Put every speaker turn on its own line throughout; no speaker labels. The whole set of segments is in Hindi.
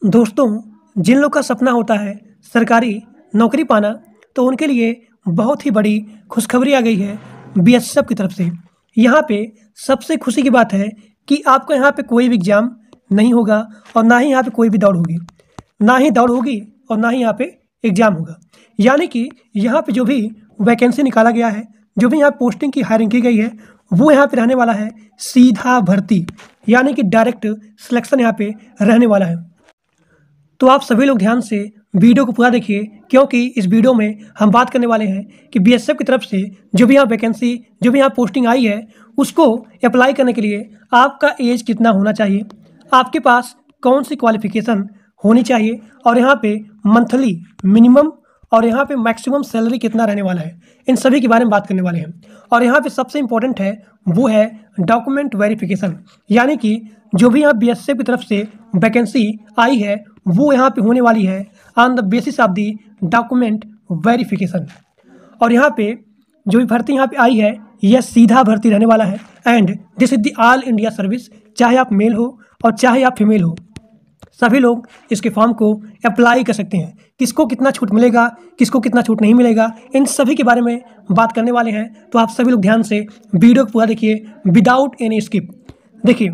दोस्तों, जिन लोग का सपना होता है सरकारी नौकरी पाना, तो उनके लिए बहुत ही बड़ी खुशखबरी आ गई है बीएसएफ की तरफ से। यहाँ पे सबसे खुशी की बात है कि आपका यहाँ पे कोई भी एग्ज़ाम नहीं होगा और ना ही यहाँ पे कोई भी दौड़ होगी। ना ही दौड़ होगी और ना ही यहाँ पे एग्ज़ाम होगा। यानी कि यहाँ पे जो भी वैकेंसी निकाला गया है, जो भी यहाँ पोस्टिंग की हायरिंग की गई है, वो यहाँ पे रहने वाला है सीधा भर्ती, यानी कि डायरेक्ट सिलेक्शन यहाँ पे रहने वाला है। तो आप सभी लोग ध्यान से वीडियो को पूरा देखिए, क्योंकि इस वीडियो में हम बात करने वाले हैं कि बीएसएफ की तरफ से जो भी यहाँ वैकेंसी, जो भी यहाँ पोस्टिंग आई है, उसको अप्लाई करने के लिए आपका एज कितना होना चाहिए, आपके पास कौन सी क्वालिफिकेशन होनी चाहिए, और यहाँ पे मंथली मिनिमम और यहाँ पे मैक्सिमम सैलरी कितना रहने वाला है, इन सभी के बारे में बात करने वाले हैं। और यहाँ पे सबसे इम्पोर्टेंट है वो है डॉक्यूमेंट वेरिफिकेशन, यानी कि जो भी यहाँ बीएसएफ की तरफ से वैकेंसी आई है वो यहाँ पे होने वाली है on the basis of the document verification. और यहाँ पे जो भी भर्ती यहाँ पे आई है यह सीधा भर्ती रहने वाला है, and this is the all India service. चाहे आप मेल हो और चाहे आप फीमेल हो, सभी लोग इसके फॉर्म को अप्लाई कर सकते हैं। किसको कितना छूट मिलेगा, किसको कितना छूट नहीं मिलेगा, इन सभी के बारे में बात करने वाले हैं। तो आप सभी लोग ध्यान से वीडियो को पूरा देखिए विदाउट एनी स्किप। देखिए,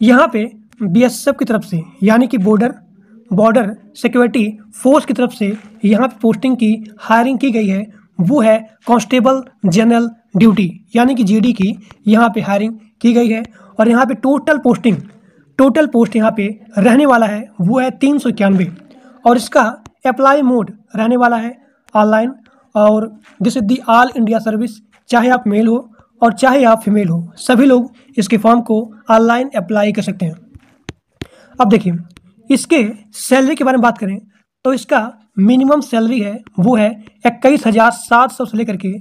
यहाँ पे बीएसएफ की तरफ से, यानी कि बॉर्डर सिक्योरिटी फोर्स की तरफ से यहाँ पे पोस्टिंग की हायरिंग की गई है, वो है कांस्टेबल जनरल ड्यूटी, यानी कि जीडी की यहाँ पे हायरिंग की गई है। और यहाँ पे टोटल पोस्ट यहाँ पे रहने वाला है वो है 391, और इसका अप्लाई मोड रहने वाला है ऑनलाइन। और this is the all India service. चाहे आप मेल हो और चाहे आप फीमेल हो, सभी लोग इसके फॉर्म को ऑनलाइन अप्लाई कर सकते हैं। अब देखिए, इसके सैलरी के बारे में बात करें तो इसका मिनिमम सैलरी है वो है 21,700 से लेकर के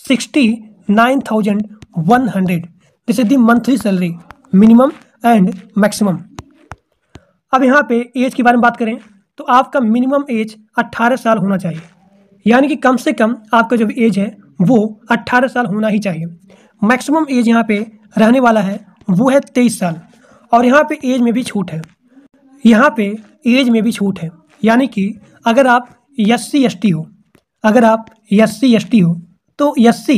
69,100। This is the monthly salary, minimum and maximum. अब यहाँ पे एज के बारे में बात करें तो आपका मिनिमम एज 18 साल होना चाहिए, यानी कि कम से कम आपका जो एज है वो 18 साल होना ही चाहिए। मैक्सिमम एज यहाँ पे रहने वाला है वो है 23 साल। और यहाँ पे एज में भी छूट है, यहाँ पे एज में भी छूट है, यानी कि अगर आप SC ST हो तो SC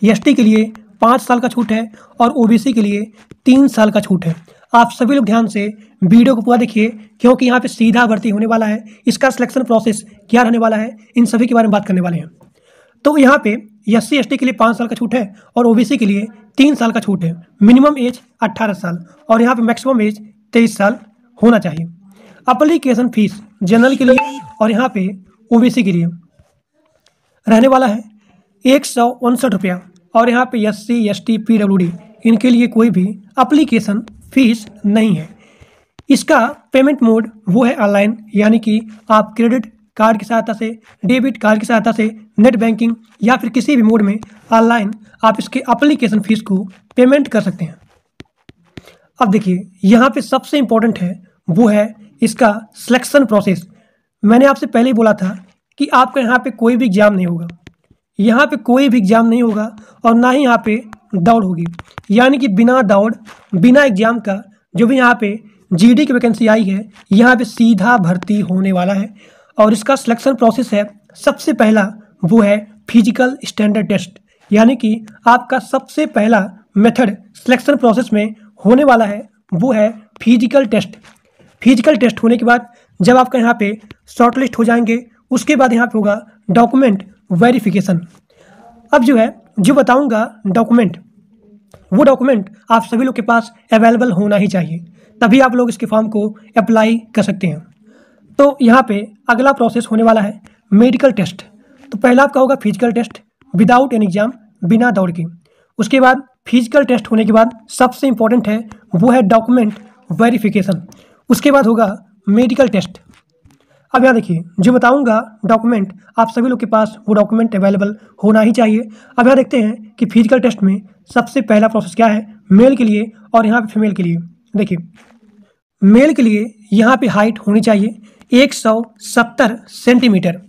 ST के लिए 5 साल का छूट है और OBC के लिए 3 साल का छूट है। आप सभी लोग ध्यान से वीडियो को पूरा देखिए, क्योंकि यहाँ पे सीधा भर्ती होने वाला है। इसका सिलेक्शन प्रोसेस क्या रहने वाला है, इन सभी के बारे में बात करने वाले हैं। तो यहाँ पे SC ST के लिए 5 साल का छूट है और OBC के लिए 3 साल का छूट है। मिनिमम एज 18 साल और यहाँ पे मैक्सिमम एज 23 साल होना चाहिए। एप्लीकेशन फीस जनरल के लिए और यहाँ पे OBC के लिए रहने वाला है 159 रुपया, और यहाँ पे SC ST PWD इनके लिए कोई भी एप्लीकेशन फीस नहीं है। इसका पेमेंट मोड वो है ऑनलाइन, यानी कि आप क्रेडिट कार्ड की सहायता से, डेबिट कार्ड की सहायता से, नेट बैंकिंग या फिर किसी भी मोड में ऑनलाइन आप इसके एप्लीकेशन फीस को पेमेंट कर सकते हैं। अब देखिए, यहाँ पे सबसे इम्पोर्टेंट है वो है इसका सिलेक्शन प्रोसेस। मैंने आपसे पहले ही बोला था कि आपका यहाँ पे कोई भी एग्ज़ाम नहीं होगा, यहाँ पे कोई भी एग्ज़ाम नहीं होगा और ना ही यहाँ पे दौड़ होगी, यानी कि बिना दौड़ बिना एग्ज़ाम का जो भी यहाँ पे जीडी की वैकेंसी आई है, यहाँ पे सीधा भर्ती होने वाला है। और इसका सिलेक्शन प्रोसेस है, सबसे पहला वो है फिजिकल स्टैंडर्ड टेस्ट, यानी कि आपका सबसे पहला मेथड सिलेक्शन प्रोसेस में होने वाला है वो है फिजिकल टेस्ट। फिजिकल टेस्ट होने के बाद जब आपका यहाँ पे शॉर्टलिस्ट हो जाएंगे, उसके बाद यहाँ पे होगा डॉक्यूमेंट वेरिफिकेशन। अब जो बताऊँगा डॉक्यूमेंट, वो डॉक्यूमेंट आप सभी लोग के पास अवेलेबल होना ही चाहिए, तभी आप लोग इसके फॉर्म को अप्लाई कर सकते हैं। तो यहाँ पे अगला प्रोसेस होने वाला है मेडिकल टेस्ट। तो पहला आपका होगा physical test without an exam, बिना दौड़ के। उसके बाद फिजिकल टेस्ट होने के बाद सबसे इम्पोर्टेंट है वो है डॉक्यूमेंट वेरिफिकेशन। उसके बाद होगा मेडिकल टेस्ट। अब यहाँ देखिए, जो बताऊँगा डॉक्यूमेंट आप सभी लोग के पास वो डॉक्यूमेंट अवेलेबल होना ही चाहिए। अब यहाँ देखते हैं कि फिजिकल टेस्ट में सबसे पहला प्रोसेस क्या है मेल के लिए और यहाँ पे फीमेल के लिए। देखिए, मेल के लिए यहाँ पे हाइट होनी चाहिए 170 centimetre,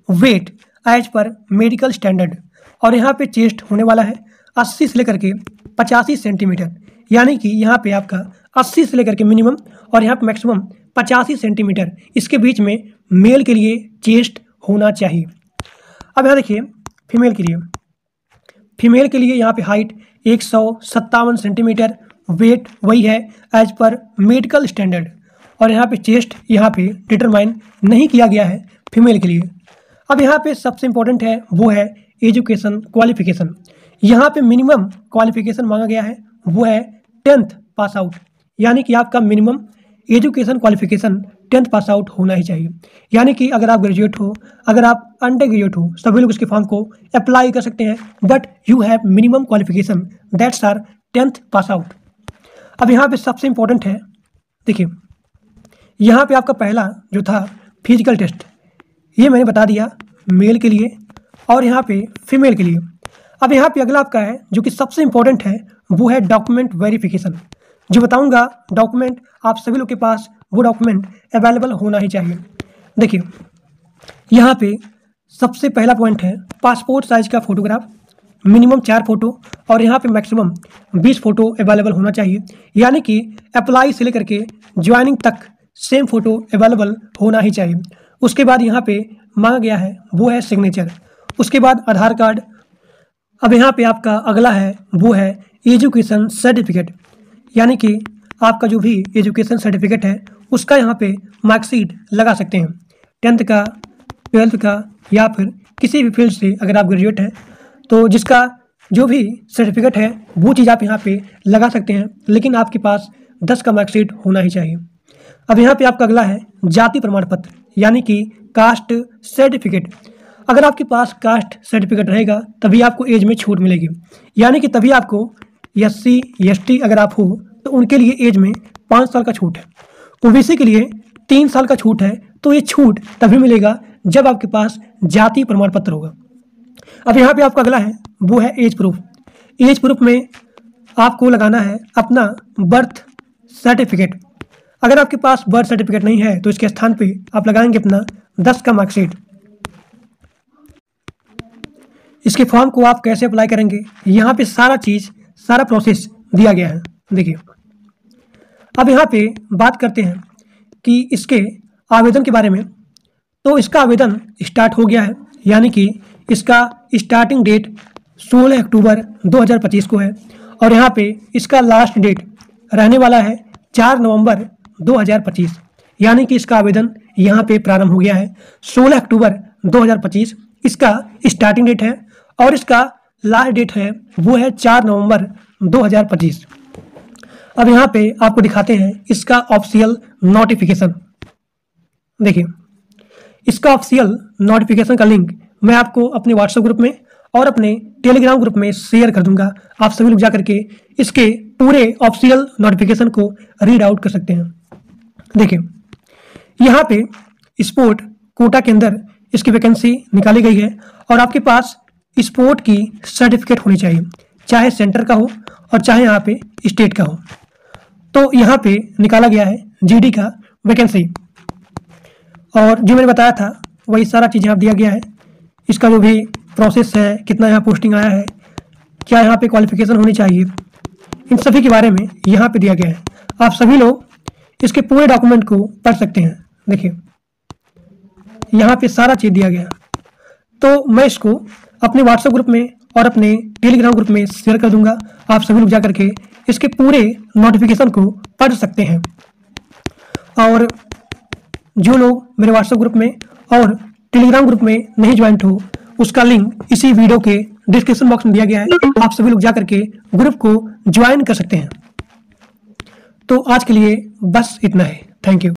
weight as per medical standard, और यहाँ पे चेस्ट होने वाला है 80 से लेकर के 85 सेंटीमीटर। यानी कि यहाँ पे आपका 80 से लेकर के मिनिमम और यहाँ पे मैक्सिमम 85 सेंटीमीटर इसके बीच में मेल के लिए चेस्ट होना चाहिए। अब यहाँ देखिए फीमेल के लिए यहाँ पे हाइट 157 सेंटीमीटर, वेट वही है एज पर मेडिकल स्टैंडर्ड, और यहाँ पे चेस्ट यहाँ पे डिटरमाइन नहीं किया गया है फीमेल के लिए। अब यहाँ पे सबसे इम्पोर्टेंट है वो है एजुकेशन क्वालिफिकेशन। यहाँ पे मिनिमम क्वालिफिकेशन मांगा गया है वो है 10th पास आउट, यानी कि आपका minimum education qualification 10th pass out होना ही चाहिए। यानी कि अगर आप ग्रेजुएट हो, अगर आप अंडर ग्रेजुएट हो, सभी लोग इसके फॉर्म को अप्लाई कर सकते हैं, but you have minimum qualification that's are 10th pass out. अब यहाँ पे सबसे इम्पोर्टेंट है, देखिए यहाँ पे आपका पहला जो था फिजिकल टेस्ट, ये मैंने बता दिया मेल के लिए और यहाँ पे फीमेल के लिए। अब यहाँ पे अगला आपका है जो कि सबसे इम्पोर्टेंट है वो है डॉक्यूमेंट वेरिफिकेशन। जो बताऊंगा डॉक्यूमेंट आप सभी लोग के पास वो डॉक्यूमेंट अवेलेबल होना ही चाहिए। देखिए यहाँ पे सबसे पहला पॉइंट है पासपोर्ट साइज का फोटोग्राफ, मिनिमम 4 फोटो और यहाँ पे मैक्सिमम 20 फोटो अवेलेबल होना चाहिए। यानी कि अप्लाई से लेकर के ज्वाइनिंग तक सेम फोटो अवेलेबल होना ही चाहिए। उसके बाद यहाँ पे मांगा गया है वो है सिग्नेचर, उसके बाद आधार कार्ड। अब यहाँ पे आपका अगला है वो है एजुकेशन सर्टिफिकेट, यानी कि आपका जो भी एजुकेशन सर्टिफिकेट है उसका यहाँ पे मार्कशीट लगा सकते हैं, 10th का, 12th का, या फिर किसी भी फील्ड से अगर आप ग्रेजुएट हैं तो जिसका जो भी सर्टिफिकेट है वो चीज़ आप यहाँ पे लगा सकते हैं, लेकिन आपके पास 10 का मार्कशीट होना ही चाहिए। अब यहाँ पे आपका अगला है जाति प्रमाण पत्र, यानी कि कास्ट सर्टिफिकेट। अगर आपके पास कास्ट सर्टिफिकेट रहेगा तभी आपको एज में छूट मिलेगी, यानी कि तभी आपको SC ST अगर आप हो तो उनके लिए एज में 5 साल का छूट है। OBC के लिए 3 साल का छूट है, तो ये छूट तभी मिलेगा जब आपके पास जाति प्रमाण पत्र होगा। अब यहाँ पे आपका अगला है वो है एज प्रूफ। एज प्रूफ में आपको लगाना है अपना बर्थ सर्टिफिकेट। अगर आपके पास बर्थ सर्टिफिकेट नहीं है तो इसके स्थान पे आप लगाएंगे अपना 10 का मार्कशीट। इसके फॉर्म को आप कैसे अप्लाई करेंगे, यहाँ पे सारा प्रोसेस दिया गया है। देखिए अब यहाँ पे बात करते हैं कि इसके आवेदन के बारे में। तो इसका आवेदन स्टार्ट हो गया है, यानी कि इसका स्टार्टिंग डेट 16 अक्टूबर 2025 को है और यहाँ पे इसका लास्ट डेट रहने वाला है 4 नवंबर 2025, यानी कि इसका आवेदन यहाँ पे प्रारंभ हो गया है। 16 अक्टूबर 2025 इसका स्टार्टिंग डेट है और इसका लास्ट डेट है वो है 4 नवंबर 2025। अब यहाँ पे आपको दिखाते हैं इसका ऑफिशियल नोटिफिकेशन। देखिए इसका ऑफिशियल नोटिफिकेशन का लिंक मैं आपको अपने व्हाट्सएप ग्रुप में और अपने टेलीग्राम ग्रुप में शेयर कर दूंगा। आप सभी लोग जा करके इसके पूरे ऑफिशियल नोटिफिकेशन को रीड आउट कर सकते हैं। देखिए यहाँ पे स्पोर्ट कोटा के अंदर इसकी वैकेंसी निकाली गई है और आपके पास स्पोर्ट की सर्टिफिकेट होनी चाहिए, चाहे सेंटर का हो और चाहे यहाँ पे स्टेट का हो। तो यहाँ पे निकाला गया है GD का वैकेंसी और जो मैंने बताया था वही सारा चीज़ यहाँ दिया गया है। इसका जो भी प्रोसेस है, कितना यहाँ पोस्टिंग आया है, क्या यहाँ पे क्वालिफिकेशन होनी चाहिए, इन सभी के बारे में यहाँ पे दिया गया है। आप सभी लोग इसके पूरे डॉक्यूमेंट को पढ़ सकते हैं। देखिए यहाँ पे सारा चीज़ दिया गया है। तो मैं इसको अपने व्हाट्सएप ग्रुप में और अपने टेलीग्राम ग्रुप में शेयर कर दूंगा। आप सभी लोग जा करके इसके पूरे नोटिफिकेशन को पढ़ सकते हैं। और जो लोग मेरे व्हाट्सएप ग्रुप में और टेलीग्राम ग्रुप में नहीं ज्वाइंट हो उसका लिंक इसी वीडियो के डिस्क्रिप्शन बॉक्स में दिया गया है। आप सभी लोग जा करके ग्रुप को ज्वाइन कर सकते हैं। तो आज के लिए बस इतना है। Thank you.